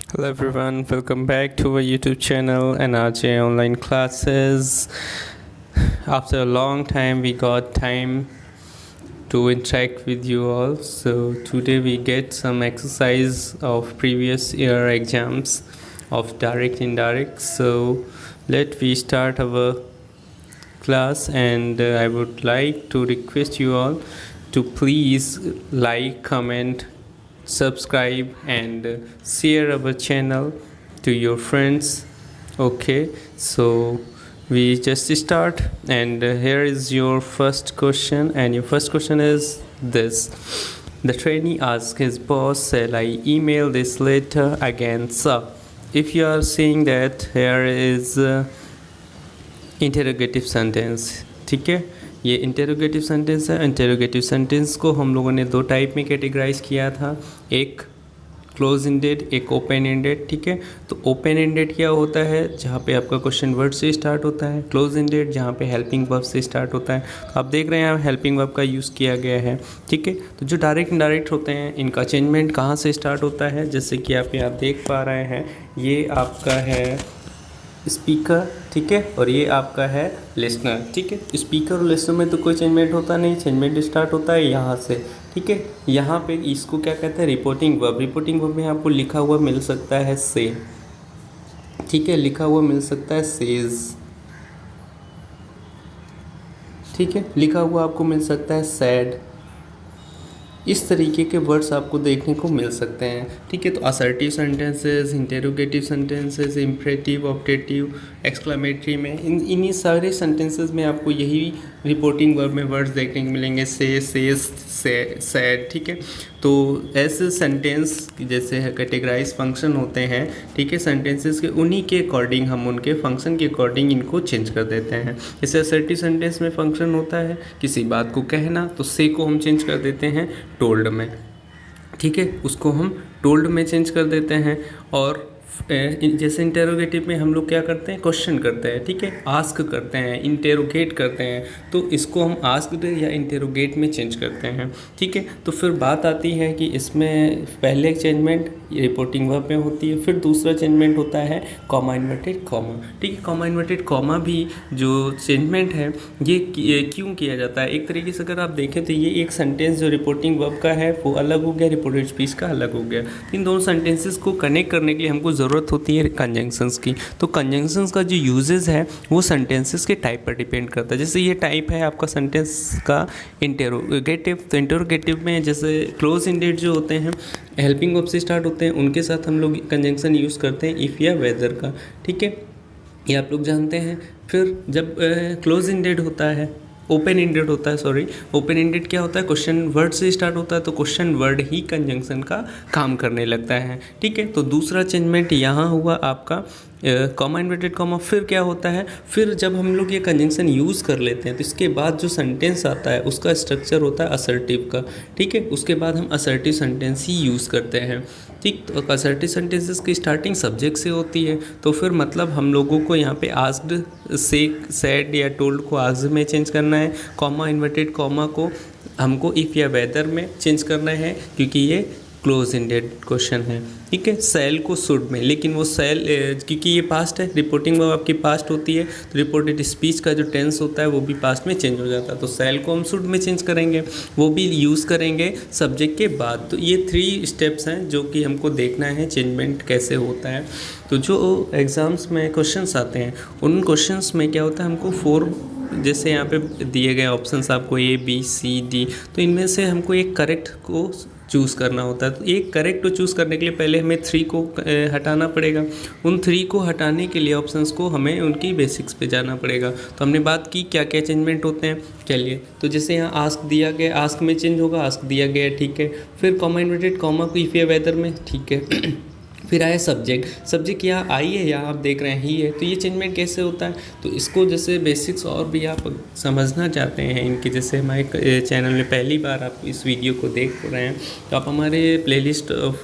Hello everyone, welcome back to our YouTube channel and RJ Online Classes. After a long time we got time to interact with you all. So today we get some exercise of previous year exams of direct indirect. So let we start our class, and I would like to request you all to please like, comment, subscribe and share our channel to your friends. Okay, so we just start, and here is your first question, and your first question is this. The trainee asks his boss, shall I email this later again, sir? If you are seeing that, here is interrogative sentence. ठीक है, ये interrogative sentence है. Interrogative sentence को हम लोगों ने दो type में कैटेगराइज किया था, एक क्लोज एंडेड, एक ओपन एंडेड. ठीक है, तो ओपन एंडेड क्या होता है, जहाँ पे आपका क्वेश्चन वर्ड से स्टार्ट होता है. क्लोज एंडेड जहाँ पे हेल्पिंग वर्ब से स्टार्ट होता है. तो आप देख रहे हैं यहाँ हेल्पिंग वर्ब का यूज़ किया गया है. ठीक है, तो जो डायरेक्ट इनडायरेक्ट होते हैं इनका चेंजमेंट कहाँ से स्टार्ट होता है, जैसे कि आप यहाँ देख पा रहे हैं, ये आपका है स्पीकर. ठीक है, और ये आपका है लिसनर. ठीक है, स्पीकर और लिसनर में तो कोई चेंजमेंट होता नहीं, चेंजमेंट स्टार्ट होता है यहाँ से. ठीक है, यहाँ पे इसको क्या कहते हैं, रिपोर्टिंग वर्ब. रिपोर्टिंग वर्ब में आपको लिखा हुआ मिल सकता है से. ठीक है, लिखा हुआ मिल सकता है सेज. ठीक है, लिखा हुआ आपको मिल सकता है सैड. इस तरीके के वर्ड्स आपको देखने को मिल सकते हैं. ठीक है, तो assertive sentences, interrogative sentences, imperative, optative, exclamatory में इन्हीं सारे सेंटेंसेस में आपको यही रिपोर्टिंग वर्ब में वर्ड्स देखने को मिलेंगे, से, सैड. ठीक है, तो ऐसे सेंटेंस जैसे कैटेगराइज फंक्शन होते हैं. ठीक है, सेंटेंसेस के उन्हीं के अकॉर्डिंग हम उनके फंक्शन के अकॉर्डिंग इनको चेंज कर देते हैं. जैसे असर्टिव सेंटेंस में फंक्शन होता है किसी बात को कहना, तो से को हम चेंज कर देते हैं टोल्ड में. ठीक है, उसको हम टोल्ड में चेंज कर देते हैं. और जैसे इंटेरोगेटिव में हम लोग क्या करते हैं, क्वेश्चन करते हैं. ठीक है, आस्क करते हैं, इंटेरोगेट करते हैं, तो इसको हम आस्क्ड या इंटेरोगेट में चेंज करते हैं. ठीक है, तो फिर बात आती है कि इसमें पहले चेंजमेंट रिपोर्टिंग वर्ब में होती है, फिर दूसरा चेंजमेंट होता है कॉमा इन्वर्टेड कॉमा. ठीक है, कॉमा इन्वर्टेड कॉमा भी जो चेंजमेंट है ये क्यों किया जाता है, एक तरीके से अगर आप देखें तो ये एक सेंटेंस जो रिपोर्टिंग वर्ब का है वो अलग हो गया, रिपोर्टेड स्पीच का अलग हो गया. इन दोनों सेंटेंसेस को कनेक्ट करने के लिए हमको ज़रूरत होती है कंजंक्शंस की. तो कंजंक्शंस का जो यूजेस है वो सेंटेंसेस के टाइप पर डिपेंड करता है. जैसे ये टाइप है आपका सेंटेंस का इंटेरोगेटिव, तो इंटेरोगेटिव में जैसे क्लोज एंडेड जो होते हैं हेल्पिंग वर्ब से स्टार्ट होते हैं, उनके साथ हम लोग कंजंक्शन यूज़ करते हैं इफ़ या वेदर का. ठीक है, ये आप लोग जानते हैं. फिर जब क्लोज एंडेड होता है, ओपन एंडेड होता है, सॉरी, ओपन एंडेड क्या होता है, क्वेश्चन वर्ड से स्टार्ट होता है, तो क्वेश्चन वर्ड ही कंजंक्शन का काम करने लगता है. ठीक है, तो दूसरा चेंजमेंट यहाँ हुआ आपका कॉमा इन्वर्टेड कॉमा. फिर क्या होता है, फिर जब हम लोग ये कंजंक्शन यूज़ कर लेते हैं तो इसके बाद जो सेंटेंस आता है उसका स्ट्रक्चर होता है असर्टिव का. ठीक है, उसके बाद हम असर्टिव सेंटेंस ही यूज़ करते हैं. ठीक, तो असर्टिव सेंटेंसेस की स्टार्टिंग सब्जेक्ट से होती है, तो फिर मतलब हम लोगों को यहाँ पे आस्क्ड से सैड या टोल्ड को आस्क्ड में चेंज करना है. कॉमा इन्वर्टेड कॉमा को हमको इफ़ या वेदर में चेंज करना है क्योंकि ये क्लोज एंडेड क्वेश्चन है. ठीक है, सेल को शुड में, लेकिन वो सेल क्योंकि ये पास्ट है, रिपोर्टिंग वर्ब आपकी पास्ट होती है, तो रिपोर्टेड स्पीच का जो टेंस होता है वो भी पास्ट में चेंज हो जाता है. तो सेल को हम शुड में चेंज करेंगे, वो भी यूज़ करेंगे सब्जेक्ट के बाद. तो ये 3 स्टेप्स हैं जो कि हमको देखना है चेंजमेंट कैसे होता है. तो जो एग्ज़ाम्स में क्वेश्चंस आते हैं उन क्वेश्चंस में क्या होता है, हमको 4 जैसे यहाँ पे दिए गए ऑप्शंस आपको A B C D, तो इनमें से हमको एक करेक्ट को चूज़ करना होता है. तो एक करेक्ट को चूज़ करने के लिए पहले हमें 3 को हटाना पड़ेगा. उन 3 को हटाने के लिए ऑप्शंस को हमें उनकी बेसिक्स पे जाना पड़ेगा. तो हमने बात की क्या क्या चेंजमेंट होते हैं. चलिए, तो जैसे यहाँ आस्क दिया गया, आस्क में चेंज होगा, आस्क दिया गया. ठीक है, फिर कॉमा इन्वर्टेड कॉमा को इफ़ या वेदर में. ठीक है, फिर आया सब्जेक्ट यहाँ आई है, यहाँ आप देख रहे हैं ही है. तो ये चेंजमेंट कैसे होता है, तो इसको जैसे बेसिक्स और भी आप समझना चाहते हैं इनके, जैसे हमारे चैनल में पहली बार आप इस वीडियो को देख रहे हैं तो आप हमारे प्लेलिस्ट ऑफ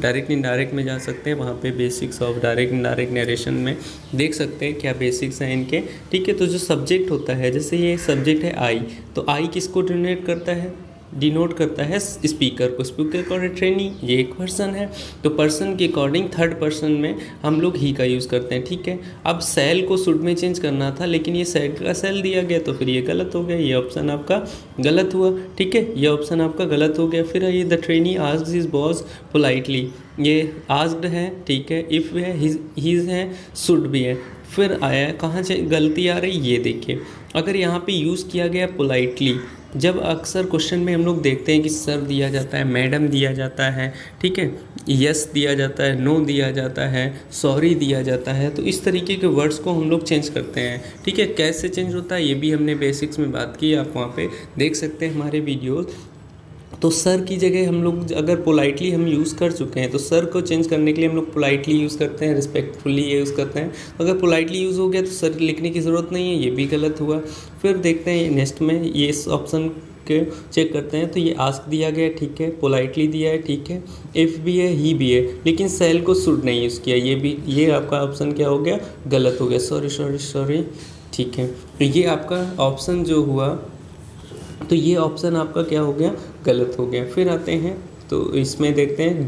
डायरेक्ट इनडायरेक्ट में जा सकते हैं. वहाँ पे basics of direct indirect narration में देख सकते हैं क्या बेसिक्स हैं इनके. ठीक है, तो जो सब्जेक्ट होता है, जैसे ये सब्जेक्ट है आई, तो आई किसको डिनोट करता है, डिनोट करता है स्पीकर को, स्पीकर को ट्रेनी, ये एक पर्सन है, तो पर्सन के अकॉर्डिंग थर्ड पर्सन में हम लोग ही का यूज़ करते हैं, ठीक है। अब सेल को शुड में चेंज करना था, लेकिन ये सेड का सेल दिया गया, तो फिर ये गलत हो गया, ये ऑप्शन आपका गलत हुआ, ठीक है, ये ऑप्शन आपका गलत हो गया। फिर ये the trainee asked his boss politely, ये आस्क्ड है, ठीक है, इफ़ है, हिज है, शुड भी है। फिर आया कहाँ से गलती आ रही, ये देखिए, अगर यहाँ पे यूज़ किया गया पोलाइटली, जब अक्सर क्वेश्चन में हम लोग देखते हैं कि सर दिया जाता है, मैडम दिया जाता है, ठीक है, यस दिया जाता है, नो दिया जाता है, सॉरी दिया जाता है, तो इस तरीके के वर्ड्स को हम लोग चेंज करते हैं, ठीक है। कैसे चेंज होता है ये भी हमने बेसिक्स में बात की, आप वहाँ पे देख सकते हैं हमारे वीडियोज़। तो सर की जगह हम लोग अगर पोलाइटली हम यूज़ कर चुके हैं, तो सर को चेंज करने के लिए हम लोग पोलाइटली यूज़ करते हैं, रिस्पेक्टफुली यूज़ करते हैं। अगर पोलाइटली यूज़ हो गया तो सर लिखने की ज़रूरत नहीं है, ये भी गलत हुआ। फिर देखते हैं नेक्स्ट में, ये इस ऑप्शन के चेक करते हैं, तो ये आस्क दिया गया, ठीक है, पोलाइटली दिया है, ठीक है, इफ़ भी है, ही भी है, लेकिन सेल को शुड नहीं यूज़ किया, ये भी, ये आपका ऑप्शन क्या हो गया, गलत हो गया, सॉरी, ठीक है। तो ये आपका ऑप्शन जो हुआ, तो ये ऑप्शन आपका क्या हो गया, गलत हो गया। फिर आते हैं तो इसमें देखते हैं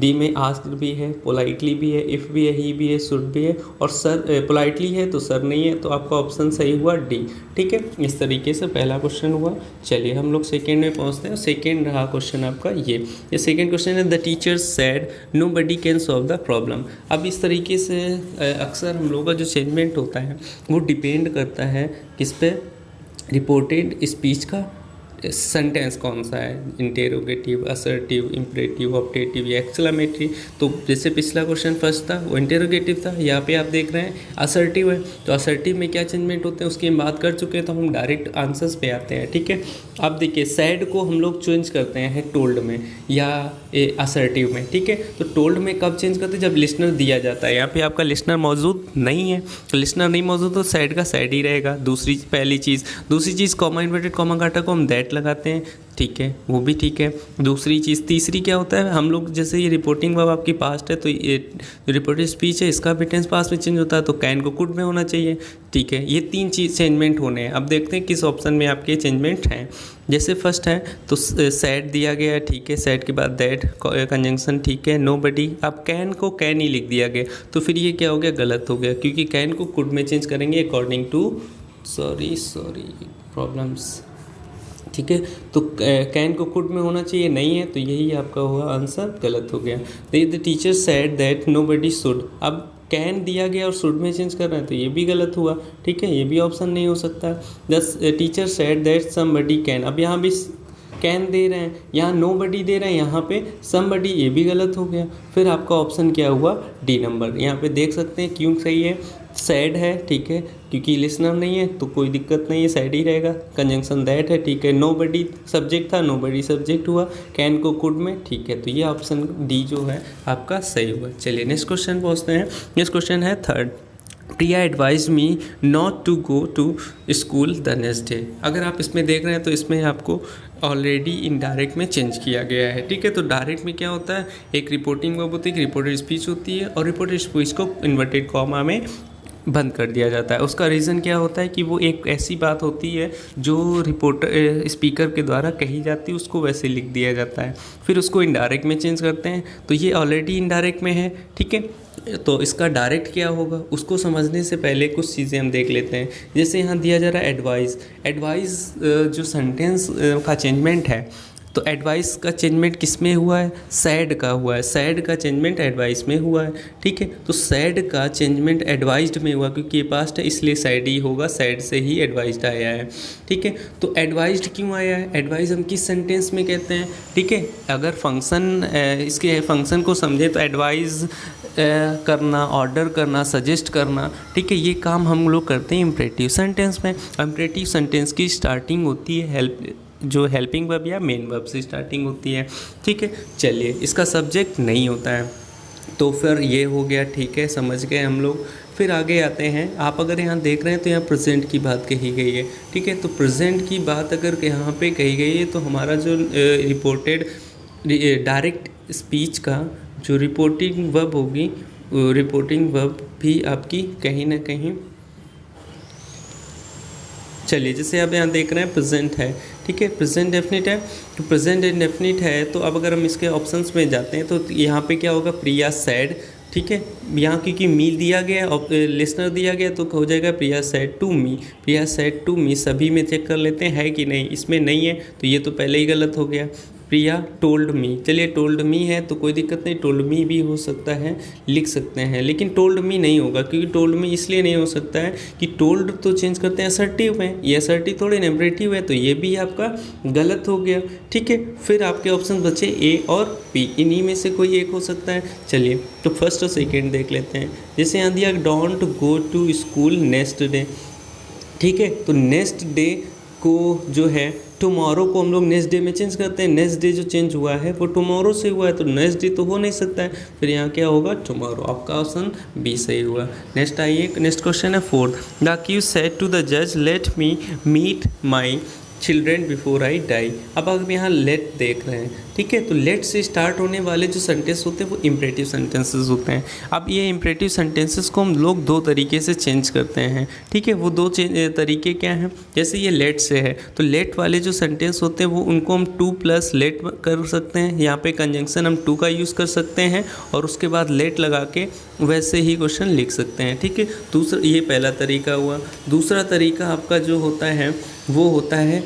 डी में आस्क्ड भी है, पोलाइटली भी है, इफ़ भी है, ही भी है, शुड भी है, और सर पोलाइटली है तो सर नहीं है, तो आपका ऑप्शन सही हुआ डी, ठीक है। इस तरीके से पहला क्वेश्चन हुआ। चलिए हम लोग सेकेंड में पहुंचते हैं। सेकेंड रहा क्वेश्चन आपका ये सेकेंड क्वेश्चन है, the teacher said nobody can solve the problem. अब इस तरीके से अक्सर हम लोगों का जो चेंजमेंट होता है वो डिपेंड करता है किस पे, रिपोर्टेड स्पीच का सेंटेंस कौन सा है, इंटेरोगेटिव, असर्टिव, इम्परेटिव, ऑप्टेटिव या एक्सक्लेमेटरी। तो जैसे पिछला क्वेश्चन फर्स्ट था वो इंटेरोगेटिव था, यहाँ पे आप देख रहे हैं असर्टिव है, तो असर्टिव में क्या चेंजमेंट होते हैं उसकी हम बात कर चुके हैं, तो हम डायरेक्ट आंसर्स पे आते हैं, ठीक है। अब देखिए सैड को हम लोग चेंज करते हैं टोल्ड में या असर्टिव में, ठीक है। तो टोल्ड में कब चेंज करते हैं, जब लिसनर दिया जाता है, यहाँ पे आपका लिसनर मौजूद नहीं है, तो लिसनर नहीं मौजूद तो सैड का सैड ही रहेगा। दूसरी चीज़ कॉमा इन्वर्टेड कॉमा घाटा को हम दैट लगाते हैं, ठीक है, वो भी ठीक है। दूसरी चीज़, तीसरी क्या होता है, हम लोग जैसे ये रिपोर्टिंग वर्ब आपकी पास्ट है, तो ये रिपोर्टेड स्पीच है, इसका भी टेंस पास्ट में चेंज होता है, तो कैन को कुड में होना चाहिए, ठीक है। ये तीन चीज़ चेंजमेंट होने हैं। अब देखते हैं किस ऑप्शन में आपके चेंजमेंट हैं। जैसे फर्स्ट है तो सैड दिया गया है, ठीक है, सैड के बाद दैट कंजंक्शन, ठीक है, नोबडी। अब कैन को कैन ही लिख दिया गया, तो फिर ये क्या हो गया, गलत हो गया, क्योंकि कैन को कुड में चेंज करेंगे अकॉर्डिंग टू सॉरी प्रॉब्लम्स, ठीक है। तो कैन को कुड में होना चाहिए, नहीं है, तो यही आपका हुआ आंसर, गलत हो गया। The teacher said that nobody should, अब कैन दिया गया और शुड में चेंज कर रहे हैं, तो ये भी गलत हुआ, ठीक है, ये भी ऑप्शन नहीं हो सकता। The teacher said that somebody can, अब यहाँ भी कैन दे रहे हैं, यहाँ नोबडी दे रहे हैं, यहाँ पे समबडी, ये भी गलत हो गया। फिर आपका ऑप्शन क्या हुआ, डी नंबर। यहाँ पे देख सकते हैं क्यों सही है, सैड है, ठीक है, क्योंकि लिसनर नहीं है तो कोई दिक्कत नहीं है, सैड ही रहेगा। कंजंक्शन दैट है, ठीक है, नोबडी सब्जेक्ट था, नोबडी सब्जेक्ट हुआ, कैन को कुड में, ठीक है, तो ये ऑप्शन डी जो है आपका सही हुआ। चलिए नेक्स्ट क्वेश्चन पहुँचते हैं। नेक्स्ट क्वेश्चन है third, Priya advise me not to go to school the next day. अगर आप इसमें देख रहे हैं तो इसमें आपको ऑलरेडी इनडायरेक्ट में चेंज किया गया है, ठीक है। तो डायरेक्ट में क्या होता है, एक रिपोर्टिंग वर्ब होती है, एक रिपोर्टेड स्पीच होती है, और रिपोर्टेड स्पीच को इन्वर्टेड कॉमा में बंद कर दिया जाता है। उसका रीज़न क्या होता है कि वो एक ऐसी बात होती है जो रिपोर्टर स्पीकर के द्वारा कही जाती है, उसको वैसे लिख दिया जाता है, फिर उसको इनडायरेक्ट में चेंज करते हैं, तो ये ऑलरेडी इनडायरेक्ट में है, ठीक है। तो इसका डायरेक्ट क्या होगा, उसको समझने से पहले कुछ चीज़ें हम देख लेते हैं। जैसे यहाँ दिया जा रहा है एडवाइस जो सेंटेंस का चेंजमेंट है, तो एडवाइस का चेंजमेंट किस में हुआ है, सैड का हुआ है, सैड का चेंजमेंट एडवाइस में हुआ है, ठीक है। तो सैड का चेंजमेंट एडवाइज्ड में हुआ, क्योंकि ये पास्ट है इसलिए सैड ही होगा, सैड से ही एडवाइज्ड आया है, ठीक है। तो एडवाइज्ड क्यों आया है, एडवाइस हम किस सेंटेंस में कहते हैं, ठीक है। अगर फंक्शन इसके फंक्शन को समझे तो एडवाइस करना, ऑर्डर करना, सजेस्ट करना, ठीक है, ये काम हम लोग करते हैं इम्परेटिव सेंटेंस में। इम्परेटिव सेंटेंस की स्टार्टिंग होती है हेल्पिंग वर्ब या मेन वर्ब से स्टार्टिंग होती है, ठीक है। चलिए इसका सब्जेक्ट नहीं होता है, तो फिर ये हो गया, ठीक है, समझ गए हम लोग। फिर आगे आते हैं, आप अगर यहाँ देख रहे हैं तो यहाँ प्रेजेंट की बात कही गई है, ठीक है। तो प्रेजेंट की बात अगर यहाँ पे कही गई है तो हमारा जो रिपोर्टेड डायरेक्ट स्पीच का जो रिपोर्टिंग वर्ब होगी, रिपोर्टिंग वर्ब भी आपकी कहीं ना कहीं, चलिए जैसे आप यहाँ देख रहे हैं प्रेजेंट है, ठीक ठीक है। प्रेजेंट डेफिनिट है, तो प्रेजेंट इंडेफिनिट है, तो अब अगर हम इसके ऑप्शंस में जाते हैं तो यहाँ पे क्या होगा, प्रिया सैड, ठीक है। यहाँ क्योंकि मील दिया गया और लिसनर दिया गया तो हो जाएगा Priya said to me, Priya said to me. सभी में चेक कर लेते हैं है कि नहीं, इसमें नहीं है तो ये तो पहले ही गलत हो गया। प्रिया टोल्ड मी, चलिए टोल्ड मी है तो कोई दिक्कत नहीं, टोल्ड मी भी हो सकता है, लिख सकते हैं, लेकिन टोल्ड मी नहीं होगा क्योंकि टोल्ड मी इसलिए नहीं हो सकता है कि टोल्ड तो चेंज करते हैं असर्टिव में, ये असर्टिव थोड़े इम्परेटिव है, तो ये भी आपका गलत हो गया, ठीक है। फिर आपके ऑप्शन बचे ए और बी, इन्हीं में से कोई एक हो सकता है। चलिए तो फर्स्ट और सेकेंड देख लेते हैं। जैसे यहाँ दिया don't go to school next day, ठीक है, तो नेक्स्ट डे को जो है टुमारो को हम लोग नेक्स्ट डे में चेंज करते हैं, नेक्स्ट डे जो चेंज हुआ है वो टुमारो से हुआ है तो नेक्स्ट डे तो हो नहीं सकता है, फिर यहाँ क्या होगा टुमारो, आपका ऑप्शन बी सही हुआ। नेक्स्ट आइए, नेक्स्ट क्वेश्चन है fourth. The accused said to the जज let me meet my children before I die. अब हम यहाँ लेट देख रहे हैं, ठीक है, तो लेट से स्टार्ट होने वाले जो सेंटेंस होते हैं वो इम्परेटिव सेंटेंसेस होते हैं। अब ये इम्परेटिव सेंटेंसेस को हम लोग दो तरीके से चेंज करते हैं, ठीक है, वो दो तरीके क्या हैं। जैसे ये लेट से है तो लेट वाले जो सेंटेंस होते हैं वो उनको हम टू प्लस लेट कर सकते हैं, यहाँ पे कंजंक्शन हम टू का यूज़ कर सकते हैं और उसके बाद लेट लगा के वैसे ही क्वेश्चन लिख सकते हैं, ठीक है। दूसरा, ये पहला तरीका हुआ। दूसरा तरीका आपका जो होता है वो होता है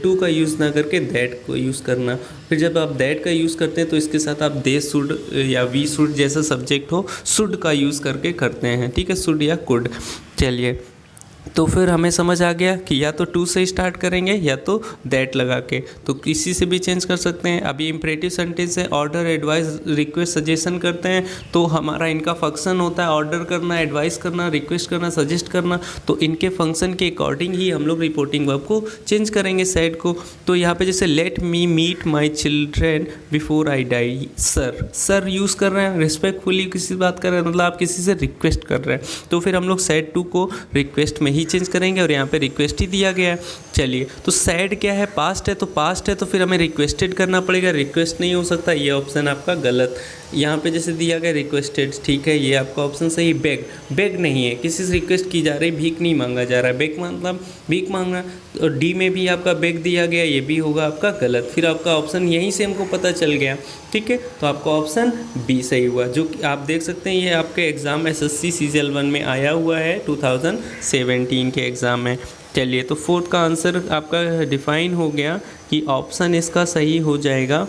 टू का यूज़ ना करके दैट को यूज़ करना। फिर जब आप दैट का यूज़ करते हैं तो इसके साथ आप दे शुड या वी शुड जैसा सब्जेक्ट हो शुड का यूज़ करके करते हैं, ठीक है, शुड या कुड। चलिए तो फिर हमें समझ आ गया कि या तो टू से स्टार्ट करेंगे या तो दैट लगा के, तो किसी से भी चेंज कर सकते हैं। अब ये इम्परेटिव सेंटेंस है, ऑर्डर एडवाइस रिक्वेस्ट सजेशन करते हैं तो हमारा इनका फंक्शन होता है ऑर्डर करना, एडवाइस करना, रिक्वेस्ट करना, सजेस्ट करना, तो इनके फंक्शन के अकॉर्डिंग ही हम लोग रिपोर्टिंग वर्ब को चेंज करेंगे सेड को। तो यहाँ पे जैसे let me meet my children before I die, sir, sir use कर रहे हैं, रिस्पेक्टफुली किसी बात कर रहे हैं, मतलब आप किसी से रिक्वेस्ट कर रहे हैं, तो फिर हम लोग सेड टू को रिक्वेस्ट में ही चेंज करेंगे और यहाँ पे रिक्वेस्ट ही दिया गया है। चलिए तो सैड क्या है, पास्ट है, तो पास्ट है तो फिर हमें रिक्वेस्टेड करना पड़ेगा, रिक्वेस्ट नहीं हो सकता, ये ऑप्शन आपका गलत। यहाँ पे जैसे दिया गया रिक्वेस्टेड, ठीक है, ये आपका ऑप्शन सही। बेग, बेग नहीं है, किसी से रिक्वेस्ट की जा रही, भीख नहीं मांगा जा रहा है, बेग मतलब भीख मांगना, और डी में भी आपका बेग दिया गया, ये भी होगा आपका गलत। फिर आपका ऑप्शन यहीं से हमको पता चल गया, ठीक है, तो आपका ऑप्शन बी सही हुआ। जो आप देख सकते हैं ये आपके एग्ज़ाम SSC CGL 1 में आया हुआ है 2017 के एग्ज़ाम में। चलिए तो फोर्थ का आंसर आपका डिफाइन हो गया कि ऑप्शन इसका सही हो जाएगा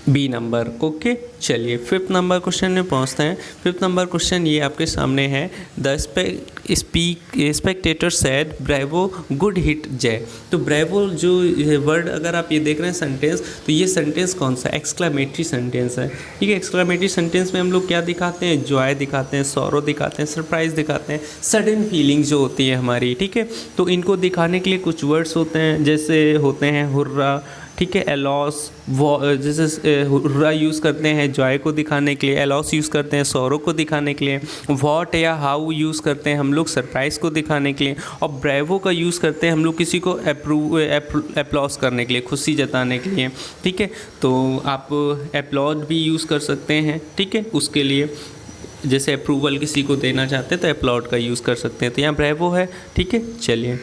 बी नंबर, ओके। चलिए फिफ्थ नंबर क्वेश्चन में पहुंचते हैं। फिफ्थ नंबर क्वेश्चन ये आपके सामने है, the spectator said bravo good hit Jai. तो ब्रेवो जो वर्ड अगर आप ये देख रहे हैं सेंटेंस, तो ये सेंटेंस कौन सा, एक्सक्लामेटरी सेंटेंस है, ठीक है। एक्सक्लामेटरी सेंटेंस में हम लोग क्या दिखाते हैं, जॉय दिखाते हैं, सॉरो दिखाते हैं, सरप्राइज दिखाते हैं, सडन फीलिंग जो होती है हमारी, ठीक है। तो इनको दिखाने के लिए कुछ वर्ड्स होते हैं, जैसे होते हैं हुर्रा, ठीक है, एलॉस, जैसे हुर्रा यूज़ करते हैं जॉय को दिखाने के लिए, एलॉस यूज़ करते हैं सौरों को दिखाने के लिए, वॉट या हाउ यूज़ करते हैं हम लोग सरप्राइज़ को दिखाने के लिए, और ब्रेवो का यूज़ करते हैं हम लोग किसी को अप्लॉस करने के लिए, खुशी जताने के लिए, ठीक है। तो आप अपलॉड भी यूज़ कर सकते हैं, ठीक है, उसके लिए जैसे अप्रूवल किसी को देना चाहते हैं तो अपलॉड का यूज़ कर सकते हैं, तो यहाँ ब्रेवो है, ठीक है। चलिए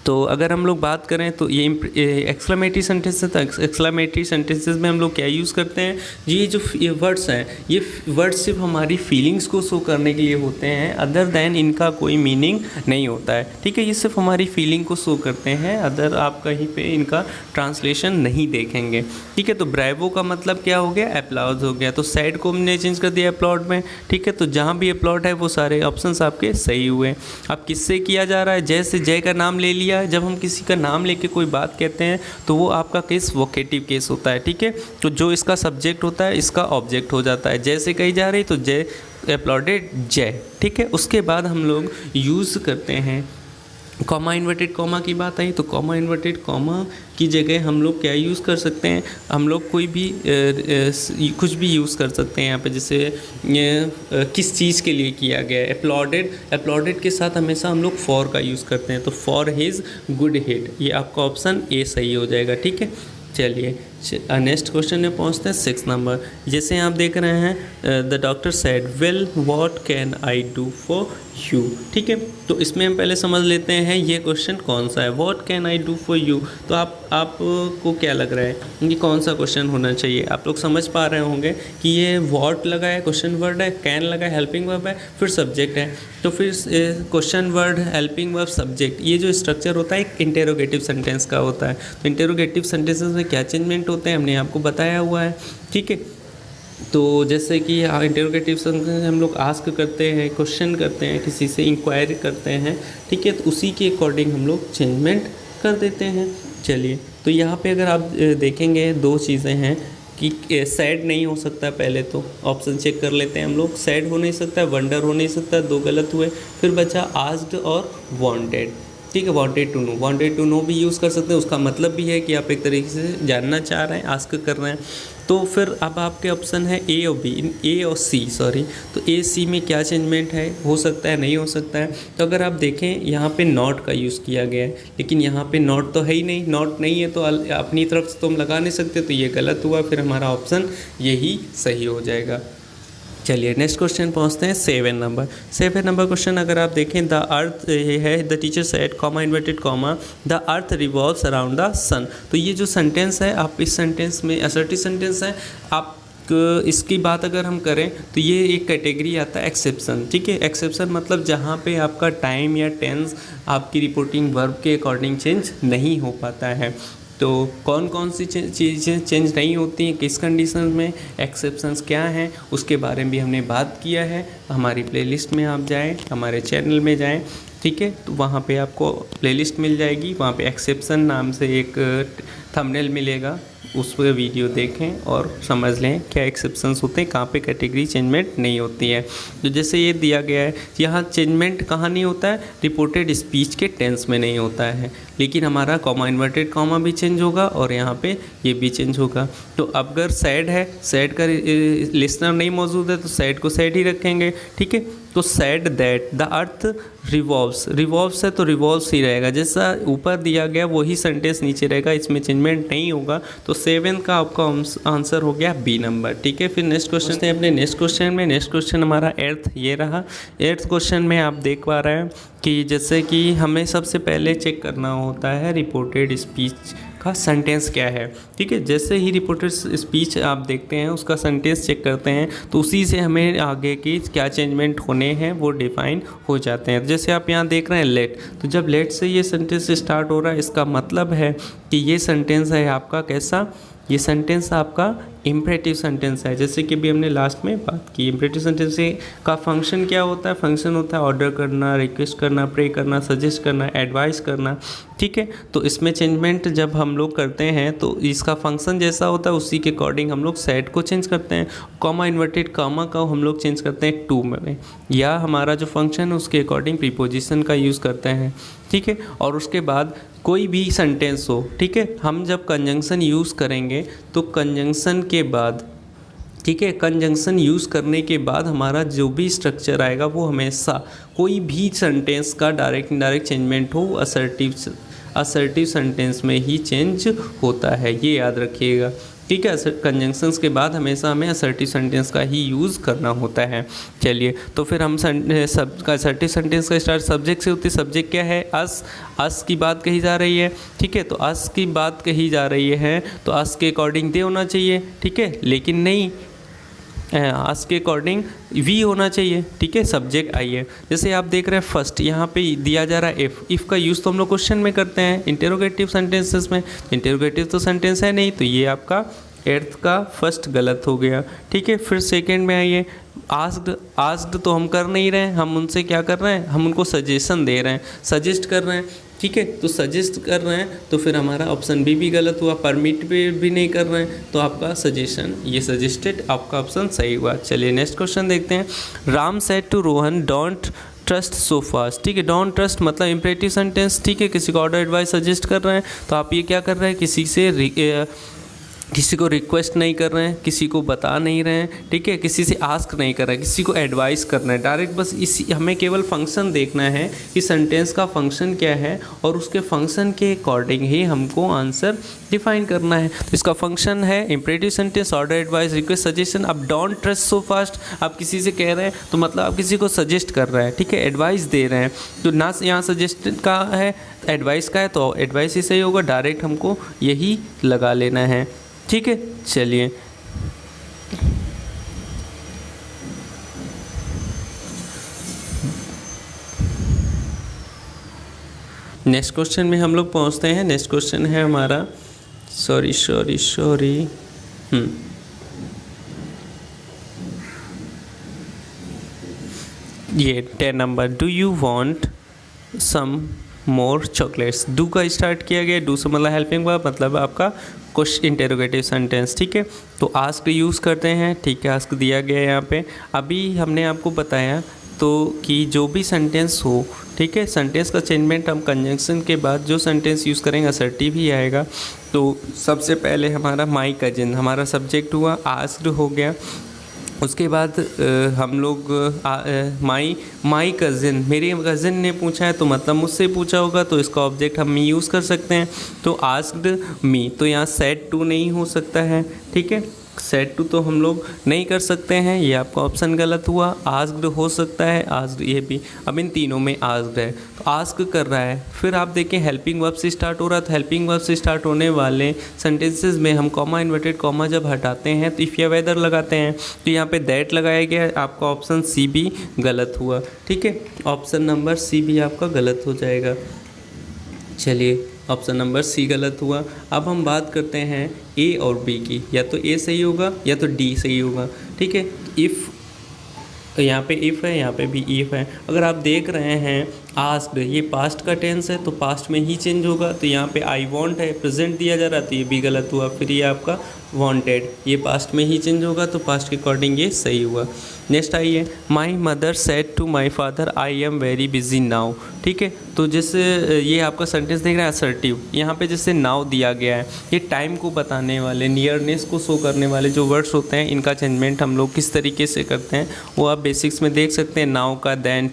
तो अगर हम लोग बात करें तो ये एक्सक्लेमेटरी सेंटेंसेस, एक्सक्लेमेटरी सेंटेंसेस में हम लोग क्या यूज़ करते हैं, ये जो ये वर्ड्स हैं, ये वर्ड्स सिर्फ हमारी फीलिंग्स को शो करने के लिए होते हैं, अदर दैन इनका कोई मीनिंग नहीं होता है, ठीक है। ये सिर्फ हमारी फीलिंग को शो करते हैं, अदर आप कहीं पे इनका ट्रांसलेशन नहीं देखेंगे, ठीक है। तो ब्रेवो का मतलब क्या हो गया, एप्लॉज हो गया, तो सैड को हमने चेंज कर दिया अपलॉड में, ठीक है। तो जहाँ भी अपलॉड है वो सारे ऑप्शंस आपके सही हुए। अब किससे किया जा रहा है, जैसे जय का नाम ले लिया, जब हम किसी का नाम लेके कोई बात कहते हैं तो वो आपका केस वोकेटिव केस होता है, ठीक है। तो जो इसका सब्जेक्ट होता है इसका ऑब्जेक्ट हो जाता है, जैसे कही जा रही तो जय अपलॉडेड जय, ठीक है। उसके बाद हम लोग यूज़ करते हैं कॉमा, इन्वर्टेड कॉमा की बात आई तो कॉमा इन्वर्टेड कॉमा की जगह हम लोग क्या यूज़ कर सकते हैं, हम लोग कोई भी कुछ भी यूज़ कर सकते हैं यहाँ पे, जैसे किस चीज़ के लिए किया गया है, अपलॉडेड, अपलॉडेड के साथ हमेशा हम लोग फॉर का यूज़ करते हैं, तो फॉर हिज गुड हिट, ये आपका ऑप्शन ए सही हो जाएगा, ठीक है। चलिए नेक्स्ट क्वेश्चन में पहुंचते हैं 6 नंबर। जैसे आप देख रहे हैं the doctor said well what can I do for you. ठीक है, तो इसमें हम पहले समझ लेते हैं ये क्वेश्चन कौन सा है। What can I do for you, तो आपको क्या लग रहा है कि कौन सा क्वेश्चन होना चाहिए। आप लोग समझ पा रहे होंगे कि ये व्हाट लगा है, क्वेश्चन वर्ड है, कैन लगा है, हेल्पिंग वर्ब है, फिर सब्जेक्ट है। तो फिर question word, helping verb, subject, ये जो स्ट्रक्चर होता है एक इंटेरोगेटिव सेंटेंस का होता है। तो इंटेरोगेटिव सेंटेंसेस में क्या चेंजमेंट होते हैं हमने आपको बताया हुआ है। ठीक है, तो जैसे कि इंटेरोगेटिव सेंटेंस हम लोग आस्क करते हैं, क्वेश्चन करते हैं, किसी से इंक्वायरी करते हैं। ठीक है, तो उसी के अकॉर्डिंग हम लोग चेंजमेंट कर देते हैं। चलिए, तो यहाँ पे अगर आप देखेंगे 2 चीज़ें हैं कि सैड नहीं हो सकता। पहले तो ऑप्शन चेक कर लेते हैं हम लोग। सैड हो नहीं सकता, वंडर हो नहीं सकता, 2 गलत हुए। फिर बचा आस्क्ड और वांटेड। ठीक है, वांटेड टू नो भी यूज़ कर सकते हैं, उसका मतलब भी है कि आप एक तरीके से जानना चाह रहे हैं, आस्क कर रहे हैं। तो फिर अब आपके ऑप्शन है ए और सी सॉरी। तो ए सी में क्या चेंजमेंट है, हो सकता है, नहीं हो सकता है। तो अगर आप देखें यहाँ पे नॉट का यूज़ किया गया है, लेकिन यहाँ पे नॉट तो है ही नहीं, नॉट नहीं है तो अपनी तरफ से तो हम लगा नहीं सकते, तो ये गलत हुआ। फिर हमारा ऑप्शन यही सही हो जाएगा। चलिए नेक्स्ट क्वेश्चन पहुंचते हैं 7 नंबर। 7 नंबर क्वेश्चन अगर आप देखें, द अर्थ है, the teacher said comma inverted comma the earth revolves around the sun. तो ये जो सेंटेंस है, आप इस सेंटेंस में असर्टिव सेंटेंस है, आप इसकी बात अगर हम करें तो ये एक कैटेगरी आता है एक्सेप्शन। ठीक है, एक्सेप्शन मतलब जहाँ पे आपका टाइम या टेंस आपकी रिपोर्टिंग वर्ब के अकॉर्डिंग चेंज नहीं हो पाता है। तो कौन कौन सी चीज़ें चेंज नहीं होती हैं, किस कंडीशन में, एक्सेप्शंस क्या हैं, उसके बारे में भी हमने बात किया है। हमारी प्लेलिस्ट में आप जाएं, हमारे चैनल में जाएं। ठीक है, तो वहाँ पे आपको प्लेलिस्ट मिल जाएगी, वहाँ पे एक्सेप्शन नाम से एक थंबनेल मिलेगा, उस पर वीडियो देखें और समझ लें क्या एक्सेप्शंस होते हैं, कहाँ पे कैटेगरी चेंजमेंट नहीं होती है। तो जैसे ये दिया गया है, यहाँ चेंजमेंट कहाँ नहीं होता है, रिपोर्टेड स्पीच के टेंस में नहीं होता है, लेकिन हमारा कॉमा इन्वर्टेड कॉमा भी चेंज होगा और यहाँ पे ये भी चेंज होगा। तो अगर सैड है, सैड का लिसनर नहीं मौजूद है तो सैड को सैड ही रखेंगे। ठीक है, तो sad that the earth revolves है तो रिवॉल्व्स ही रहेगा, जैसा ऊपर दिया गया वही सेंटेंस नीचे रहेगा, इसमें चेंजमेंट नहीं होगा। तो 7 का आपका आंसर हो गया बी नंबर। ठीक है, फिर नेक्स्ट क्वेश्चन है अपने नेक्स्ट क्वेश्चन में। नेक्स्ट क्वेश्चन हमारा 8th ये रहा। 8th क्वेश्चन में आप देख पा रहे हैं कि जैसे कि हमें सबसे पहले चेक करना होता है रिपोर्टेड स्पीच का सेंटेंस क्या है। ठीक है, जैसे ही रिपोर्टेड स्पीच आप देखते हैं, उसका सेंटेंस चेक करते हैं, तो उसी से हमें आगे की क्या चेंजमेंट होने हैं वो डिफाइन हो जाते हैं। जैसे आप यहाँ देख रहे हैं लेट, तो जब लेट से ये सेंटेंस स्टार्ट हो रहा है, इसका मतलब है कि ये सेंटेंस है आपका कैसा, ये सेंटेंस आपका इम्परेटिव सेंटेंस है। जैसे कि अभी हमने लास्ट में बात की, इम्परेटिव सेंटेंस का फंक्शन क्या होता है, फंक्शन होता है ऑर्डर करना, रिक्वेस्ट करना, प्रे करना, सजेस्ट करना, एडवाइस करना। ठीक है, तो इसमें चेंजमेंट जब हम लोग करते हैं तो इसका फंक्शन जैसा होता है उसी के अकॉर्डिंग हम लोग सेट को चेंज करते हैं। कॉमा इन्वर्टेड कॉमा का हम लोग चेंज करते हैं टू में, या हमारा जो फंक्शन है उसके अकॉर्डिंग प्रीपोजिशन का यूज़ करते हैं। ठीक है, और उसके बाद कोई भी सेंटेंस हो, ठीक है, हम जब कंजंक्शन यूज़ करेंगे तो कंजंक्शन के बाद, ठीक है, कंजंक्शन यूज़ करने के बाद हमारा जो भी स्ट्रक्चर आएगा वो हमेशा कोई भी सेंटेंस का डायरेक्ट इनडायरेक्ट चेंजमेंट हो असर्टिव सेंटेंस में ही चेंज होता है, ये याद रखिएगा। ठीक है, कंजंक्शंस के बाद हमेशा हमें असर्टिव सेंटेंस का ही यूज़ करना होता है। चलिए, तो फिर हम असर्टिव सेंटेंस का स्टार्ट सब्जेक्ट से होती है। सब्जेक्ट क्या है, अस की बात कही जा रही है। ठीक है, तो अस की बात कही जा रही है तो अस के अकॉर्डिंग दे होना चाहिए। ठीक है, लेकिन नहीं, आज के अकॉर्डिंग वी होना चाहिए। ठीक है, सब्जेक्ट आइए, जैसे आप देख रहे हैं फर्स्ट यहाँ पे दिया जा रहा है इफ़ का यूज़ तो हम लोग क्वेश्चन में करते हैं, इंटेरोगेटिव सेंटेंसेस में। इंटेरोगेटिव तो सेंटेंस है नहीं, तो ये आपका 8th का फर्स्ट गलत हो गया। ठीक है, फिर सेकंड में आइए, आस्क्ड तो हम कर नहीं रहे हैं, हम उनसे क्या कर रहे हैं, हम उनको सजेशन दे रहे हैं, सजेस्ट कर रहे हैं। ठीक है, तो सजेस्ट कर रहे हैं तो फिर हमारा ऑप्शन बी भी गलत हुआ। परमिट पे भी नहीं कर रहे हैं तो आपका सजेशन, ये सजेस्टेड आपका ऑप्शन सही हुआ। चलिए नेक्स्ट क्वेश्चन देखते हैं। Ram said to Rohan don't trust so fast. ठीक है, डोंट ट्रस्ट मतलब इंपरेटिव सेंटेंस। ठीक है, किसी को ऑर्डर एडवाइस सजेस्ट कर रहे हैं तो आप ये क्या कर रहे हैं, किसी से किसी को रिक्वेस्ट नहीं कर रहे हैं, किसी को बता नहीं रहे हैं, ठीक है, किसी से आस्क नहीं कर रहे हैं, किसी को एडवाइस करना है, डायरेक्ट बस इसी हमें केवल फंक्शन देखना है कि सेंटेंस का फंक्शन क्या है और उसके फंक्शन के अकॉर्डिंग ही हमको आंसर डिफाइन करना है। तो इसका फंक्शन है imperative sentence, order, advice, request, suggestion. अब डोंट ट्रस्ट सो फास्ट, आप किसी से कह रहे हैं तो मतलब आप किसी को सजेस्ट कर रहे हैं, ठीक है, एडवाइस दे रहे हैं, तो ना यहाँ सजेस्ट का है एडवाइस का है तो एडवाइस ही सही होगा, डायरेक्ट हमको यही लगा लेना है, ठीक है। चलिए नेक्स्ट क्वेश्चन में हम लोग पहुंचते हैं। नेक्स्ट क्वेश्चन है हमारा सॉरी ये 10 number, do you want some more chocolates. Do का स्टार्ट किया गया, डू से मतलब हेल्पिंग वर्ब, मतलब आपका क्वेश्चन इंटेरोगेटिव सेंटेंस, ठीक है। तो आस्क यूज़ करते हैं, ठीक है, आस्क दिया गया है यहाँ पे। अभी हमने आपको बताया तो कि जो भी सेंटेंस हो, ठीक है, सेंटेंस का चेंजमेंट हम कंजंक्शन के बाद जो सेंटेंस यूज़ करेंगे असर्टिव ही आएगा। तो सबसे पहले हमारा माई कजिन हमारा सब्जेक्ट हुआ, आस्क्ड हो गया। उसके बाद हम लोग माई कज़िन, मेरे कज़िन ने पूछा है तो मतलब मुझसे पूछा होगा, तो इसका ऑब्जेक्ट हम मी यूज़ कर सकते हैं। तो आस्क्ड मी, तो यहाँ सेड टू नहीं हो सकता है, ठीक है, सेड टू तो हम लोग नहीं कर सकते हैं, ये आपका ऑप्शन गलत हुआ। आस्क्ड हो सकता है, आस्क्ड ये भी, अब इन तीनों में आस्क्ड है तो आस्क कर रहा है। फिर आप देखें हेल्पिंग वर्ब से स्टार्ट हो रहा है, तो हेल्पिंग वर्ब से स्टार्ट होने वाले सेंटेंसेस में हम कॉमा इन्वर्टेड कॉमा जब हटाते हैं तो इफ़ या वेदर लगाते हैं, तो यहाँ पे दैट लगाया गया, आपका ऑप्शन सी भी गलत हुआ, ठीक है, ऑप्शन नंबर सी भी आपका गलत हो जाएगा। चलिए ऑप्शन नंबर सी गलत हुआ। अब हम बात करते हैं ए और बी की, या तो ए सही होगा या तो डी सही होगा, ठीक है। इफ़, यहाँ पे इफ़ है, यहाँ पे भी इफ़ है। अगर आप देख रहे हैं आस्क्ड, ये पास्ट का टेंस है तो पास्ट में ही चेंज होगा, तो यहाँ पे आई वांट है, प्रेजेंट दिया जा रहा, तो ये भी गलत हुआ। फिर ये आपका वांटेड, ये पास्ट में ही चेंज होगा, तो पास्ट के अकॉर्डिंग ये सही हुआ। नेक्स्ट आइए, my mother said to my father I am very busy now, ठीक है। तो जैसे ये आपका सेंटेंस देख रहे हैं असर्टिव, यहाँ पे जैसे नाउ दिया गया है, ये टाइम को बताने वाले, नियरनेस को शो करने वाले जो वर्ड्स होते हैं, इनका चेंजमेंट हम लोग किस तरीके से करते हैं वो आप बेसिक्स में देख सकते हैं। नाउ का देन,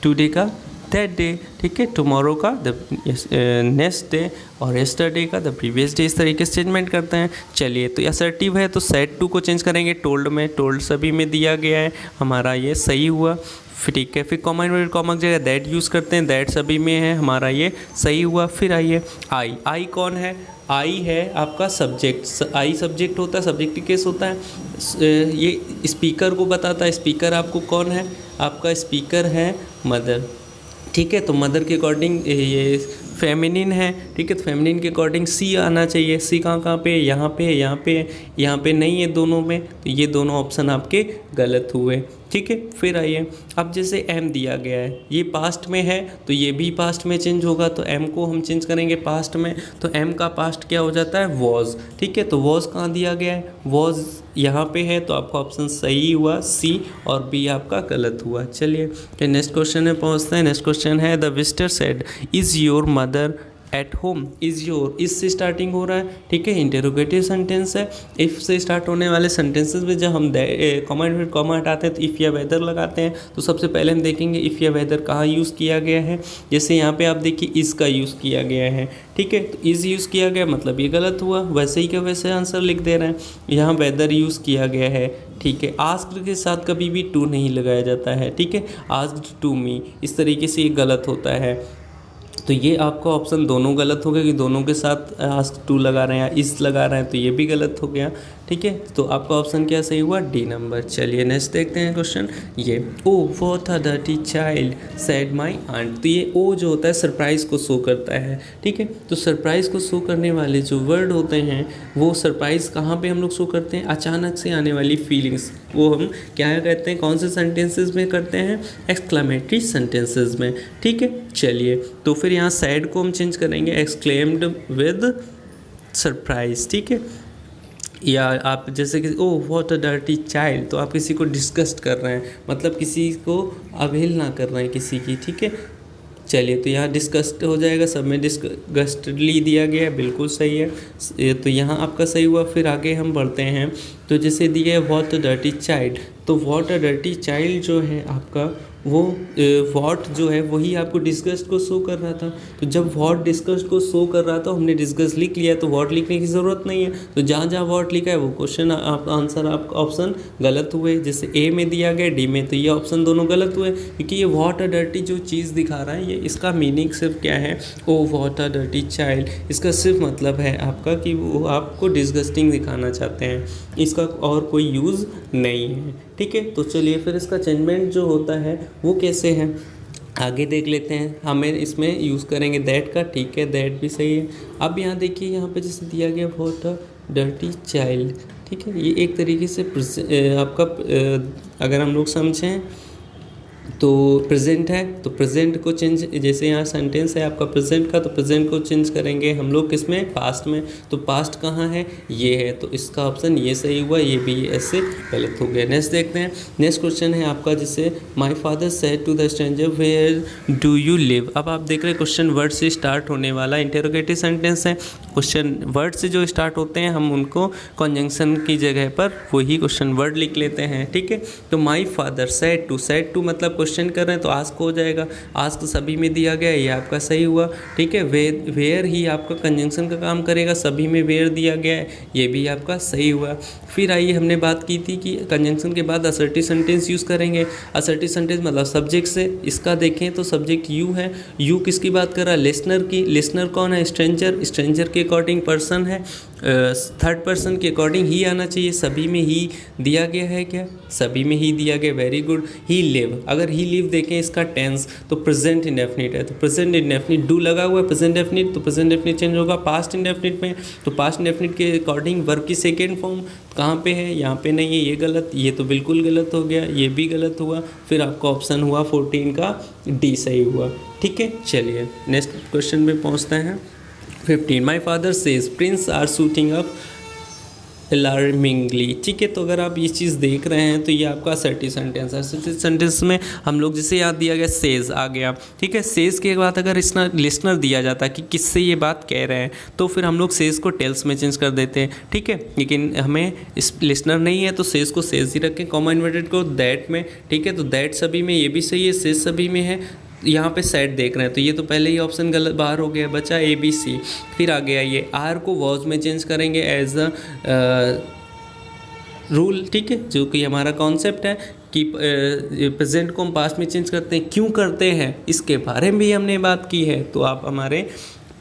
टुडे का दैट डे, ठीक है, टुमारो का द नेक्स्ट डे और येस्टरडे का द प्रीवियस डे, इस तरीके से चेंजमेंट करते हैं। चलिए तो असर्टिव है तो सेड टू को चेंज करेंगे टोल्ड में, टोल्ड सभी में दिया गया है, हमारा ये सही हुआ। फिर ठीक है, फिर कॉमा इन्वर्टेड कॉमा की जगह दैट यूज़ करते हैं, दैट सभी में है, हमारा ये सही हुआ। फिर आइए आई कौन है, आई है आपका सब्जेक्ट, आई सब्जेक्ट होता है, सब्जेक्ट केस होता है, ये स्पीकर को बताता है। स्पीकर आपको कौन है, आपका स्पीकर है मदर, ठीक है, तो मदर के अकॉर्डिंग ये फेमिनिन है, ठीक है, तो फेमिनिन के अकॉर्डिंग सी आना चाहिए। सी कहाँ पे, यहाँ पे नहीं है दोनों में, तो ये दोनों ऑप्शन आपके गलत हुए, ठीक है। फिर आइए, अब जैसे एम दिया गया है, ये पास्ट में है तो ये भी पास्ट में चेंज होगा, तो एम को हम चेंज करेंगे पास्ट में, तो एम का पास्ट क्या हो जाता है, वॉज, ठीक है। तो वॉज कहाँ दिया गया है, वॉज यहाँ पे है, तो आपका ऑप्शन सही हुआ, सी और बी आपका गलत हुआ। चलिए तो नेक्स्ट क्वेश्चन में पहुँचते हैं। नेक्स्ट क्वेश्चन है, the visitor said is your mother at home. Is your, इस से स्टार्टिंग हो रहा है, ठीक है, इंटेरोगेटिव सेंटेंस है। इफ़ से स्टार्ट होने वाले सेंटेंसेस में जब हम कॉमा हटाते हैं तो इफ़ या वेदर लगाते हैं, तो सबसे पहले हम देखेंगे इफ़ या वेदर कहाँ यूज़ किया गया है। जैसे यहाँ पे आप देखिए इज़ का यूज़ किया गया है, ठीक है, तो इज़ यूज़ किया गया मतलब ये गलत हुआ, वैसे ही का वैसे आंसर लिख दे रहे हैं। यहाँ वेदर यूज़ किया गया है, ठीक है, आस्क्ड के साथ कभी भी टू नहीं लगाया जाता है, ठीक है, आस्क्ड टू मी, इस तरीके से ये गलत होता है। तो ये आपका ऑप्शन दोनों गलत हो गया कि दोनों के साथ आस्क टू लगा रहे हैं या इस लगा रहे हैं, तो ये भी गलत हो गया, ठीक है। तो आपका ऑप्शन क्या सही हुआ, डी नंबर। चलिए नेक्स्ट देखते हैं क्वेश्चन, ये O what a dirty child said my aunt. तो ये ओ जो होता है सरप्राइज़ को शो करता है, ठीक है। तो सरप्राइज़ को शो करने वाले जो वर्ड होते हैं वो सरप्राइज़ कहाँ पे हम लोग शो करते हैं, अचानक से आने वाली फीलिंग्स, वो हम क्या कहते हैं, कौन से सेंटेंसेस में करते हैं, एक्सक्लेमेटरी सेंटेंसेस में, ठीक है। चलिए तो फिर यहाँ सैड को हम चेंज करेंगे एक्सक्लेम्ड विद सरप्राइज, ठीक है। या आप जैसे कि oh what a dirty child, तो आप किसी को डिस्गस्ट कर रहे हैं, मतलब किसी को अवहेलना कर रहे हैं किसी की, ठीक है। चलिए, तो यहाँ डिस्कस्ड हो जाएगा, सब में डिस्कस्टडली दिया गया है, बिल्कुल सही है। तो यहाँ आपका सही हुआ। फिर आगे हम बढ़ते हैं, तो जैसे दिया है व्हाट अ डर्टी चाइल्ड, तो व्हाट अ डर्टी चाइल्ड जो है आपका वो व्हाट जो है वही आपको डिस्कस्ड को शो कर रहा था। तो जब व्हाट डिस्कस्ड को शो कर रहा था, हमने डिस्कस लिख लिया, तो व्हाट लिखने की ज़रूरत नहीं है। तो जहाँ जहाँ व्हाट लिखा है वो क्वेश्चन आप आंसर आपका ऑप्शन गलत हुए। जैसे ए में दिया गया, डी में, तो ये ऑप्शन दोनों गलत हुए, क्योंकि ये व्हाट अ डर्टी जो चीज़ दिखा रहा है, ये इसका मीनिंग सिर्फ क्या है, ओ व्हाट अ डर्टी चाइल्ड, इसका सिर्फ मतलब है आपका कि वो आपको डिस्गस्टिंग दिखाना चाहते हैं, इसका और कोई यूज़ नहीं है। ठीक है, तो चलिए फिर इसका चेंजमेंट जो होता है वो कैसे है आगे देख लेते हैं। हमें इसमें यूज़ करेंगे दैट का, ठीक है, दैट भी सही है। अब यहाँ देखिए, यहाँ पे जैसे दिया गया व्हाट अ डर्टी चाइल्ड, ठीक है, ये एक तरीके से आपका अगर हम लोग समझें तो प्रेजेंट है, तो प्रेजेंट को चेंज, जैसे यहाँ सेंटेंस है आपका प्रेजेंट का, तो प्रेजेंट को चेंज करेंगे हम लोग किसमें, पास्ट में। तो पास्ट कहाँ है, ये है, तो इसका ऑप्शन ये सही हुआ, ये भी ऐसे गलत हो गया। नेक्स्ट देखते हैं। नेक्स्ट क्वेश्चन है आपका, जैसे my father said to the stranger where do you live. अब आप देख रहे हैं क्वेश्चन वर्ड से स्टार्ट होने वाला इंटेरोगेटिव सेंटेंस है। क्वेश्चन वर्ड से जो स्टार्ट होते हैं हम उनको कॉन्जंक्शन की जगह पर वही क्वेश्चन वर्ड लिख लेते हैं। ठीक है, तो माई फादर सेड टू मतलब क्वेश्चन कर रहे हैं तो आस्क हो जाएगा। आस्क तो सभी में दिया गया है, ये आपका सही हुआ। ठीक है, वेयर ही आपका कंजंक्शन का काम करेगा, सभी में वेयर दिया गया है, ये भी आपका सही हुआ। फिर आइए, हमने बात की थी कि कंजंक्शन के बाद असर्टिव सेंटेंस यूज़ करेंगे। असर्टिव सेंटेंस मतलब सब्जेक्ट से, इसका देखें तो सब्जेक्ट यू है। यू किसकी बात कर रहा है, लिसनर की। लिसनर कौन है, स्ट्रेंजर। स्ट्रेंजर के अकॉर्डिंग पर्सन है, थर्ड पर्सन के अकॉर्डिंग ही आना चाहिए। सभी में ही दिया गया है क्या, सभी में ही दिया गया, वेरी गुड। ही लिव, अगर ही लिव देखें इसका टेंस तो प्रेजेंट इंडेफिनिट है, तो प्रेजेंट इंडेफिनिट डू लगा हुआ है प्रेजेंट डेफिनिट, तो प्रेजेंट डेफिनिट चेंज होगा पास्ट इंडेफिनिट में। तो पास्ट इंडेफिनिट के अकॉर्डिंग वर्ब की सेकेंड फॉर्म कहाँ पे है, यहाँ पे नहीं है, ये गलत, ये तो बिल्कुल गलत हो गया, ये भी गलत हुआ। फिर आपका ऑप्शन हुआ 14 का डी सही हुआ। ठीक है, चलिए नेक्स्ट क्वेश्चन पे पहुँचते हैं। 15 my father says prince are shooting up alarmingly. ठीक है, तो अगर आप ये चीज़ देख रहे हैं तो ये आपका असर्टिव सेंटेंस है। असर्टिव सेंटेंस में हम लोग जैसे याद दिया गया सेज आ गया। ठीक है, सेज के बाद अगर लिसनर दिया जाता है कि किससे ये बात कह रहे हैं, तो फिर हम लोग सेज को टेल्स में चेंज कर देते हैं। ठीक है, लेकिन हमें इस लिसनर नहीं है तो सेज को सेज ही रखें, कॉमा इन्वर्टेड को दैट में। ठीक है, तो दैट सभी में, ये भी सही है, सेज सभी में है। यहाँ पे सेट देख रहे हैं तो ये तो पहले ही ऑप्शन गलत बाहर हो गया, बचा ए बी सी। फिर आ गया ये आर को वॉज में चेंज करेंगे एज अ रूल। ठीक है, जो कि हमारा कॉन्सेप्ट है कि प्रेजेंट को हम पास्ट में चेंज करते हैं, क्यों करते हैं इसके बारे में भी हमने बात की है। तो आप हमारे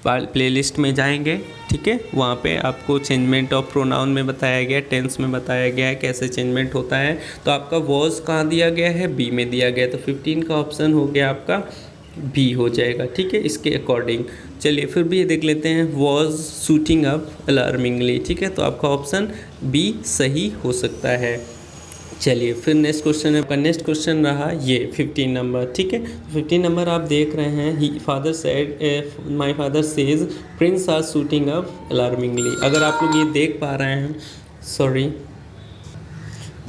प्लेलिस्ट में जाएंगे, ठीक है, वहाँ पे आपको चेंजमेंट ऑफ प्रोनाउन में बताया गया, टेंस में बताया गया है कैसे चेंजमेंट होता है। तो आपका वॉज कहाँ दिया गया है, बी में दिया गया है, तो 15 का ऑप्शन हो गया आपका बी हो जाएगा। ठीक है, इसके अकॉर्डिंग चलिए फिर भी ये देख लेते हैं, वॉज शूटिंग अप अलार्मिंगली। ठीक है, तो आपका ऑप्शन बी सही हो सकता है। चलिए फिर नेक्स्ट क्वेश्चन है, नेक्स्ट क्वेश्चन रहा ये 15 नंबर। ठीक है, 15 नंबर आप देख रहे हैं, he father said my father says prince are shooting up alarmingly. अगर आप लोग ये देख पा रहे हैं, सॉरी,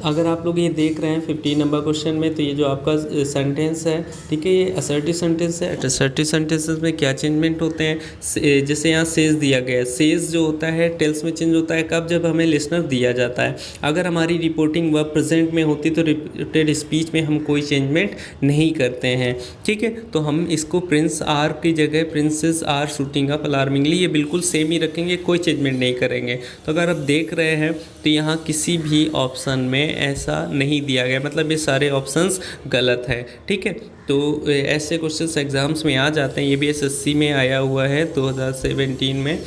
अगर आप लोग ये देख रहे हैं 15 नंबर क्वेश्चन में, तो ये जो आपका सेंटेंस है, ठीक है, ये असर्टिव सेंटेंस है। असर्टिव सेंटेंसेस में क्या चेंजमेंट होते हैं, जैसे यहाँ सेज दिया गया है, सेज जो होता है टेल्स में चेंज होता है कब, जब हमें लिसनर दिया जाता है। अगर हमारी रिपोर्टिंग वर्ब प्रेजेंट में होती तो रिपोर्टेड स्पीच में हम कोई चेंजमेंट नहीं करते हैं। ठीक है, तो हम इसको प्रिंस आर की जगह princess are shooting up alarmingly, ये बिल्कुल सेम ही रखेंगे, कोई चेंजमेंट नहीं करेंगे। तो अगर आप देख रहे हैं तो यहाँ किसी भी ऑप्शन में ऐसा नहीं दिया गया, मतलब ये सारे ऑप्शंस गलत है। ठीक है, तो ऐसे क्वेश्चंस एग्जाम्स में आ जाते हैं, ये भी एसएससी में आया हुआ है 2017 में।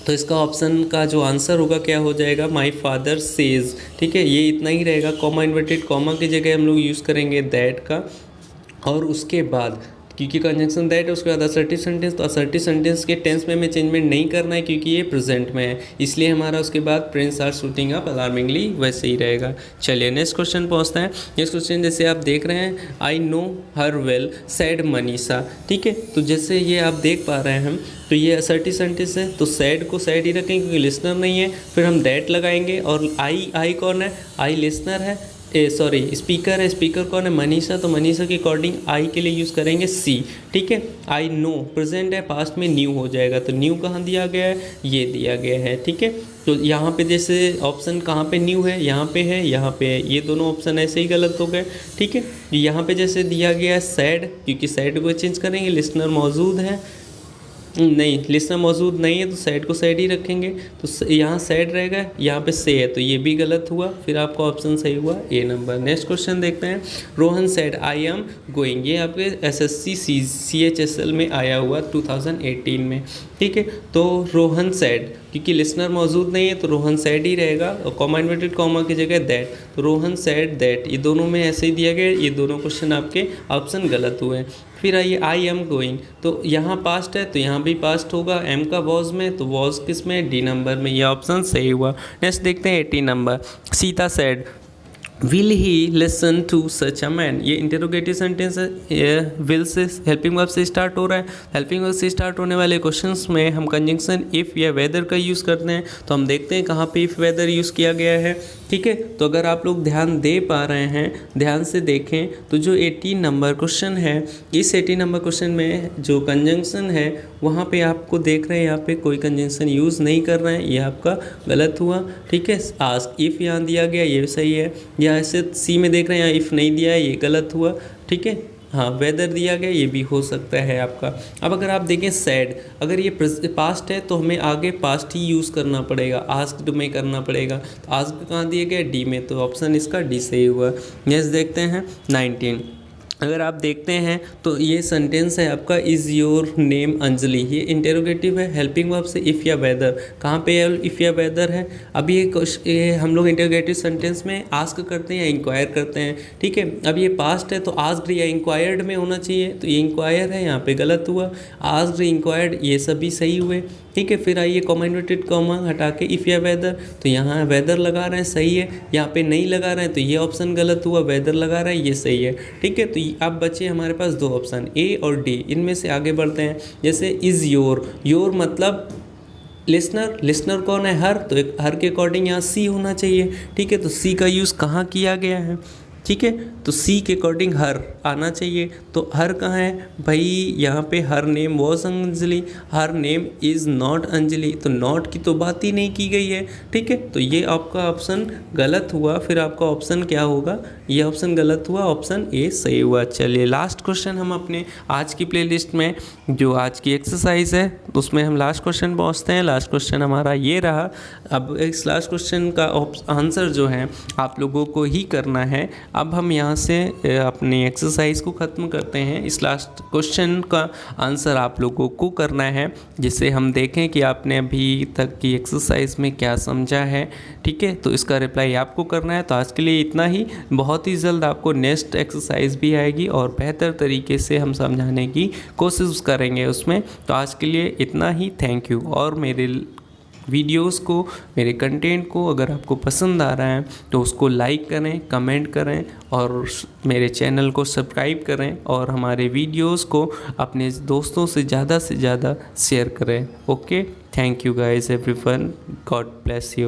तो इसका ऑप्शन का जो आंसर होगा क्या हो जाएगा, माय फादर सेज। ठीक है, ये इतना ही रहेगा, कॉमा इन्वर्टेड कॉमा की जगह हम लोग यूज़ करेंगे दैट का, और उसके बाद क्योंकि कंजंक्शन दैट है, उसके बाद असर्टिव सेंटेंस, तो असर्टिव सेंटेंस के टेंस में हमें चेंजमेंट नहीं करना है क्योंकि ये प्रेजेंट में है, इसलिए हमारा उसके बाद prince are shooting up alarmingly वैसे ही रहेगा। चलिए नेक्स्ट क्वेश्चन पहुंचते हैं। नेक्स्ट क्वेश्चन जैसे आप देख रहे हैं, I know her well sad Manisha. ठीक है, तो जैसे ये आप देख पा रहे हैं हम, तो ये असर्टिव सेंटेंस है, तो सैड को सैड ही रखेंगे क्योंकि लिसनर नहीं है। फिर हम दैट लगाएंगे, और आई कौन है, आई लिसनर है, स्पीकर है, स्पीकर कौन है, मनीषा, तो मनीषा के अकॉर्डिंग आई के लिए यूज़ करेंगे सी। ठीक है, आई नो प्रेजेंट है, पास्ट में न्यू हो जाएगा, तो न्यू कहाँ दिया गया है, ये दिया गया है। ठीक है, तो यहाँ पे जैसे ऑप्शन कहाँ पे न्यू है, यहाँ पे है, यहाँ पे है, ये दोनों ऑप्शन ऐसे ही गलत हो गए। ठीक है, यहाँ पे जैसे दिया गया है सैड, क्योंकि सैड को चेंज करेंगे, लिसनर मौजूद है, नहीं लिसनर मौजूद नहीं है तो सैड को सैड ही रखेंगे, तो यहाँ सैड रहेगा, यहाँ पे से है, तो ये भी गलत हुआ, फिर आपका ऑप्शन सही हुआ ए नंबर। नेक्स्ट क्वेश्चन देखते हैं। Rohan sad I am going, ये आपके एसएससी CHSL में आया हुआ 2018 में। ठीक है, तो रोहन सैड, क्योंकि लिसनर मौजूद नहीं है तो रोहन सैड ही रहेगा, और कॉमा इन्वर्टेड कॉमा की जगह दैट, तो रोहन सैड दैट, ये दोनों में ऐसे ही दिया गया, ये दोनों क्वेश्चन आपके ऑप्शन गलत हुए। फिर आइए आई एम गोइंग, तो यहाँ पास्ट है तो यहाँ भी पास्ट होगा, एम का वॉज में, तो वॉज किस में, डी नंबर में, ये ऑप्शन सही हुआ। नेक्स्ट देखते हैं 18 number. Sita said will he listen to such a man, ये इंटेरोगेटिव सेंटेंस है, विल से हेल्पिंग वर्ब से स्टार्ट हो रहा है। हेल्पिंग वर्ब से स्टार्ट होने वाले क्वेश्चंस में हम कंजंक्शन इफ़ या वेदर का यूज़ करते हैं, तो हम देखते हैं कहाँ पे इफ़ वेदर यूज़ किया गया है। ठीक है, तो अगर आप लोग ध्यान दे पा रहे हैं, ध्यान से देखें, तो जो 18 नंबर क्वेश्चन है, इस 18 नंबर क्वेश्चन में जो कंजंक्शन है वहाँ पे आपको देख रहे हैं यहाँ पे कोई कंजंक्शन यूज़ नहीं कर रहे हैं, ये आपका गलत हुआ। ठीक है, आस्क इफ़ यहाँ दिया गया, ये सही है, या ऐसे सी में देख रहे हैं यहाँ इफ़ नहीं दिया है, ये गलत हुआ। ठीक है, हाँ वेदर दिया गया, ये भी हो सकता है आपका। अब अगर आप देखें सैड, अगर ये पास्ट है तो हमें आगे पास्ट ही यूज़ करना पड़ेगा, आस्क्ड में करना पड़ेगा, तो आस्क्ड कहाँ दिया गया, डी में, तो ऑप्शन इसका डी सही हुआ। नेक्स्ट देखते हैं 19। अगर आप देखते हैं तो ये सेंटेंस है आपका, इज़ योर नेम अंजलि, ये इंटेरोगेटिव है, हेल्पिंग वर्ब से इफ़ या वेदर, कहाँ पे इफ़ या वेदर है। अब ये हम लोग इंटेरोगेटिव सेंटेंस में आस्क करते हैं या इंक्वायर करते हैं। ठीक है, अब ये पास्ट है तो आस्क्ड या इंक्वायर्ड में होना चाहिए, तो ये इंक्वायर है, यहाँ पे गलत हुआ। आस्क्ड, इंक्वायर्ड, ये सभी सही हुए। ठीक है, फिर आइए कॉमा इन्वर्टेड कॉमा हटा के इफ़ या वेदर, तो यहाँ वेदर लगा रहे हैं, सही है, यहाँ पे नहीं लगा रहे हैं तो ये ऑप्शन गलत हुआ, वेदर लगा रहे हैं, ये सही है। ठीक है, तो अब बचे हमारे पास दो ऑप्शन, ए और डी, इनमें से आगे बढ़ते हैं। जैसे इज़ योर, योर मतलब लिसनर, लिसनर कौन है, हर, तो एक हर के अकॉर्डिंग यहाँ सी होना चाहिए। ठीक है, तो सी का यूज़ कहाँ किया गया है, ठीक है, तो सी के अकॉर्डिंग हर आना चाहिए, तो हर कहाँ है भाई, यहाँ पे her name was Anjali, her name is not Anjali, तो नॉट की तो बात ही नहीं की गई है। ठीक है, तो ये आपका ऑप्शन गलत हुआ, फिर आपका ऑप्शन क्या होगा, ये ऑप्शन गलत हुआ, ऑप्शन ए सही हुआ। चलिए लास्ट क्वेश्चन हम अपने आज की प्लेलिस्ट में, जो आज की एक्सरसाइज है उसमें हम लास्ट क्वेश्चन पहुँचते हैं। लास्ट क्वेश्चन हमारा ये रहा। अब इस लास्ट क्वेश्चन का आंसर जो है आप लोगों को ही करना है। अब हम यहाँ से अपनी एक्सरसाइज को ख़त्म करते हैं। इस लास्ट क्वेश्चन का आंसर आप लोगों को करना है, जिससे हम देखें कि आपने अभी तक की एक्सरसाइज में क्या समझा है। ठीक है, तो इसका रिप्लाई आपको करना है। तो आज के लिए इतना ही, बहुत ही जल्द आपको नेक्स्ट एक्सरसाइज भी आएगी और बेहतर तरीके से हम समझाने की कोशिश करेंगे उसमें। तो आज के लिए इतना ही, थैंक यू। और मेरे वीडियोस को, मेरे कंटेंट को अगर आपको पसंद आ रहा है तो उसको लाइक करें, कमेंट करें और मेरे चैनल को सब्सक्राइब करें और हमारे वीडियोस को अपने दोस्तों से ज़्यादा शेयर करें। Okay, thank you guys everyone, God bless you.